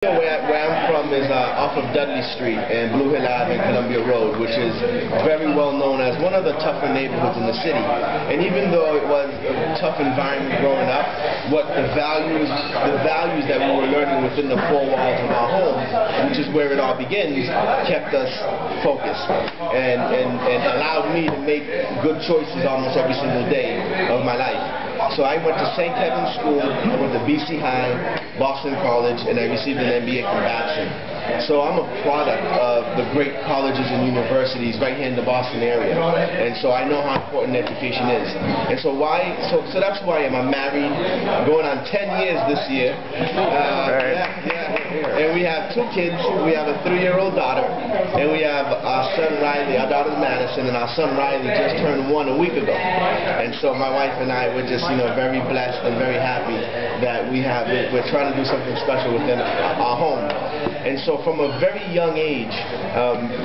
Where I'm from is off of Dudley Street and Blue Hill Ave and Columbia Road, which is very well known as one of the tougher neighborhoods in the city. And even though it was a tough environment growing up, what the values that we were learning within the four walls of our home, which is where it all begins, kept us focused and allowed me to make good choices almost every single day of my life. So I went to St. Kevin's School, I went to BC High, Boston College, and I received an MBA from Babson. So I'm a product of the great colleges and universities right here in the Boston area. And so I know how important education is. And so that's who I am. I'm married, going on 10 years this year. And we have 2 kids. We have a 3-year-old daughter, and we have our son Riley, our daughter's Madison, and our son Riley just turned 1 a week ago. And so my wife and I, we're just, very blessed and very happy that we're trying to do something special within our home. And so from a very young age,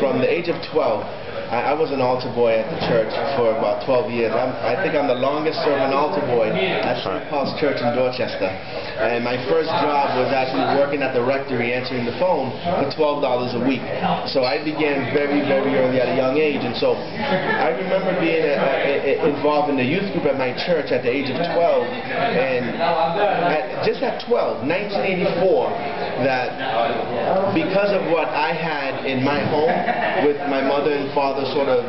from the age of 12, I was an altar boy at the church for about 12 years. I think I'm the longest serving altar boy at St. Paul's Church in Dorchester. And my first job was actually working at the rectory answering the phone for $12 a week. So I began very, very early at a young age. And so I remember being involved in the youth group at my church at the age of 12. And just at 12, 1984, that because of what I had in my home with my mother and father sort of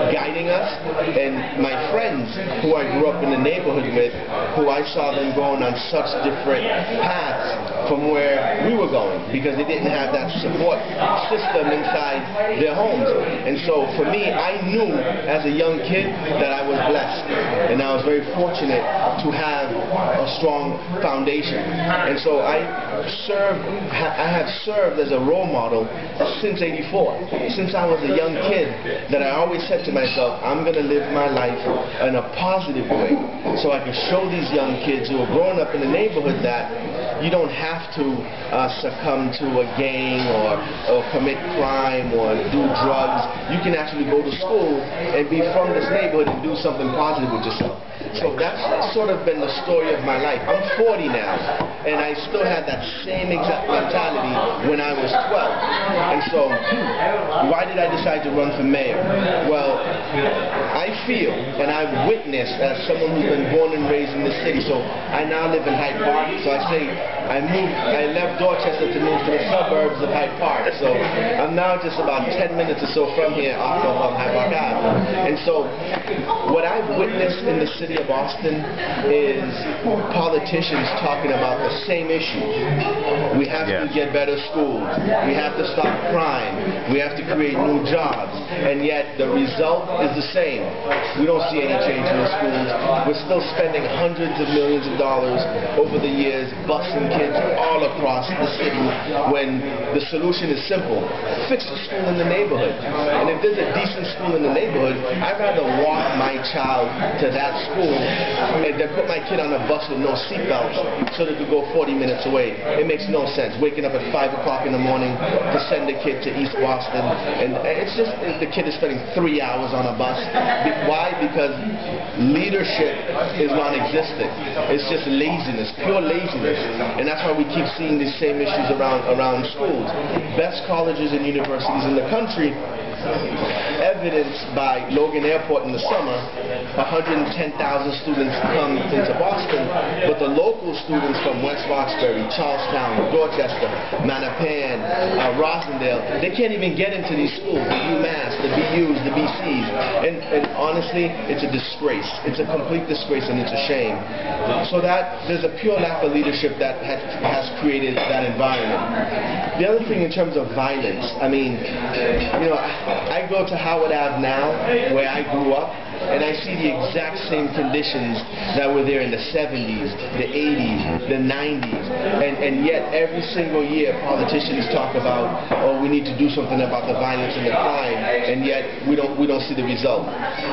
guiding us, and my friends who I grew up in the neighborhood with, who I saw them going on such different paths from where we were going, because they didn't have that support system inside their homes. And so for me, I knew as a young kid that I was blessed, and I was very fortunate to have a strong foundation. And so I have served as a role model since '84. Since I was a young kid, that I always said to myself, I'm going to live my life in a positive way, so I can show these young kids who are growing up in the neighborhood that you don't have to succumb to a gang or commit crime or do drugs. You can actually go to school and be from this neighborhood and do something positive with yourself. So that's sort of been the story of my life. I'm 40 now, and I still had that same exact mentality when I was 12. And so, why did I decide to run for mayor? Well, I feel, and I've witnessed as someone who's been born and raised in the city, so I now live in Hyde Park, so I say I left Dorchester to move to the suburbs of Hyde Park, so I'm now just about 10 minutes or so from here off of Hyde Park Ave. And so, what I've witnessed in the city of Boston is politicians talking about the same issue. We have to get better schools. We have to stop crime. We have to create new jobs. And yet the result is the same. We don't see any change in the schools. We're still spending hundreds of millions of dollars over the years busing kids all across the city, when the solution is simple. Fix the school in the neighborhood. And if there's a decent school in the neighborhood, I'd rather walk my child to that school and then put my kid on a bus with no seatbelts so they could go 40 minutes away. It makes no sense. Waking up at 5 o'clock in the morning to send a kid to East Boston, and it's just the kid is spending 3 hours on a bus. Why? Because leadership is non-existent. It's just laziness, pure laziness, and that's why we keep seeing these same issues around schools. Best colleges and universities in the country, evidenced by Logan Airport in the summer, 110,000 students come into Boston, but the local students from West Roxbury, Charlestown, Dorchester, Mattapan, Rosendale, they can't even get into these schools, the UMass, the BUs, the BCs, and honestly, it's a disgrace. It's a complete disgrace, and it's a shame. So that there's a pure lack of leadership that has created that environment. The other thing in terms of violence, I mean, I go to Howard Ave now, where I grew up, and I see the exact same conditions that were there in the 70s, the 80s, the 90s, and yet every single year politicians talk about, oh, we need to do something about the violence and the crime, and yet we don't see the result.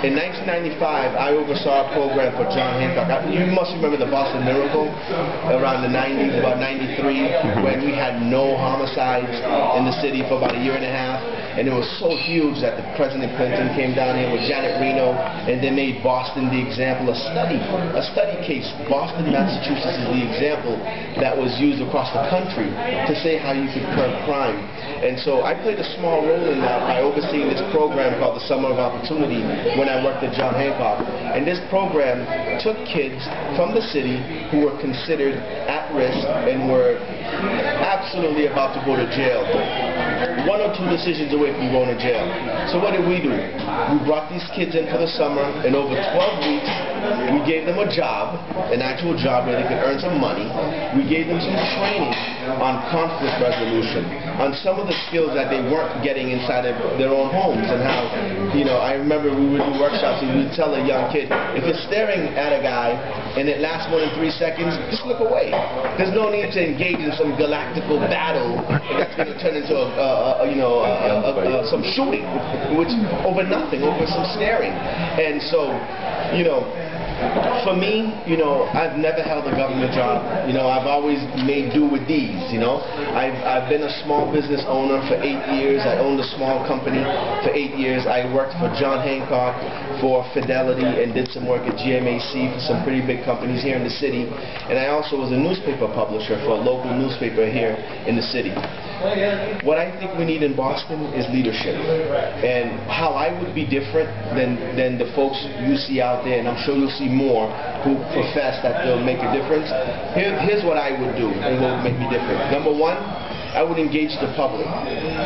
In 1995, I oversaw a program for John Hancock. You must remember the Boston Miracle around the 90s, about 93, when we had no homicides in the city for about a year and a half. and it was so huge that the President Clinton came down here with Janet Reno, and they made Boston the example. A study case. Boston, Massachusetts is the example that was used across the country to say how you could curb crime. And so I played a small role in that by overseeing this program called the Summer of Opportunity when I worked at John Hancock. And this program took kids from the city who were considered at risk and were absolutely about to go to jail. 1 or 2 decisions away from going to jail. So what did we do? We brought these kids in for the summer, and over 12 weeks, we gave them a job, an actual job where they could earn some money. We gave them some training on conflict resolution, on some of the skills that they weren't getting inside of their own homes, and how, you know, I remember we would do workshops and we would tell a young kid, if you're staring at a guy and it lasts more than 3 seconds, just look away. There's no need to engage in some galactical battle that's going to turn into some shooting, which over nothing, over some staring. And so, you know, for me, you know, I've never held a government job. You know, I've always made do with these, you know. I've been a small business owner for 8 years. I owned a small company for 8 years. I worked for John Hancock, for Fidelity, and did some work at GMAC for some pretty big companies here in the city. And I also was a newspaper publisher for a local newspaper here in the city. What I think we need in Boston is leadership. And how I would be different than the folks you see out there, and I'm sure you'll see more who profess that they'll make a difference. Here's what I would do and what would make me different. Number 1, I would engage the public.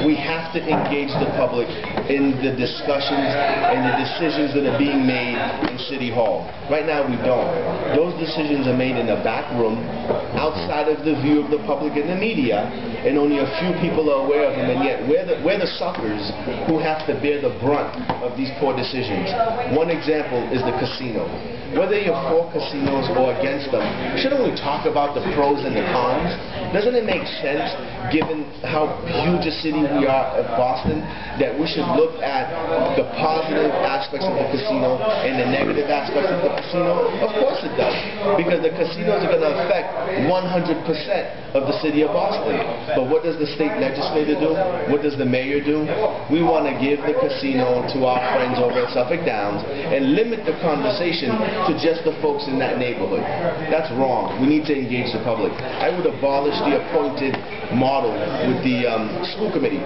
We have to engage the public in the discussions and the decisions that are being made in City Hall. Right now we don't. Those decisions are made in a back room, outside of the view of the public and the media, and only a few people are aware of them, and yet we're the suckers who have to bear the brunt of these poor decisions. One example is the casino. Whether you're for casinos or against them, shouldn't we talk about the pros and the cons? Doesn't it make sense, given how huge a city we are at Boston, that we should look at the positive aspects of the casino and the negative aspects of the casino? Of course it does, because the casinos are going to affect 100% of the city of Boston. But what does the state legislature do? What does the mayor do? We want to give the casino to our friends over at Suffolk Downs and limit the conversation to just the folks in that neighborhood. That's wrong. We need to engage the public. I would abolish the appointed model with the school committee.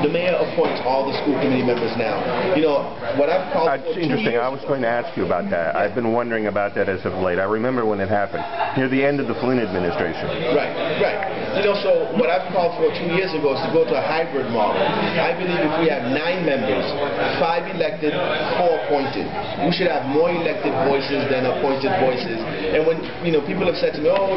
The mayor appoints all the school committee members now. You know, what I've called It's interesting. I was going to ask you about that. I've been wondering about that as of late. I remember when it happened, near the end of the Flynn administration. Right. You know, so what I've called for 2 years ago is to go to a hybrid model. I believe if we have 9 members, 5 elected, 4 appointed, we should have more elected voices than appointed voices. And when, you know, people have said to me, oh,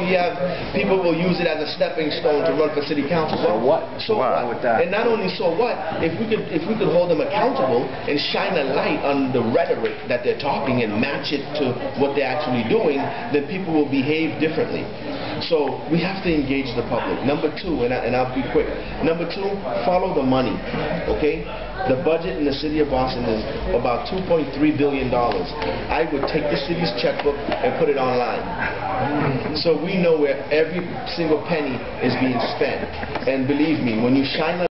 people will use it as a stepping stone to run for city council. So what? So what? With that? And not only so what, if we could hold them accountable and shine a light on the rhetoric that they're talking and match it to what they're actually doing, then people will behave differently. So we have to engage the public. Number 2, and I'll be quick. Number 2, follow the money. Okay? The budget in the city of Boston is about $2.3 billion. I would take the city's checkbook and put it online. So we know where every single penny is being spent. And believe me, when you shine a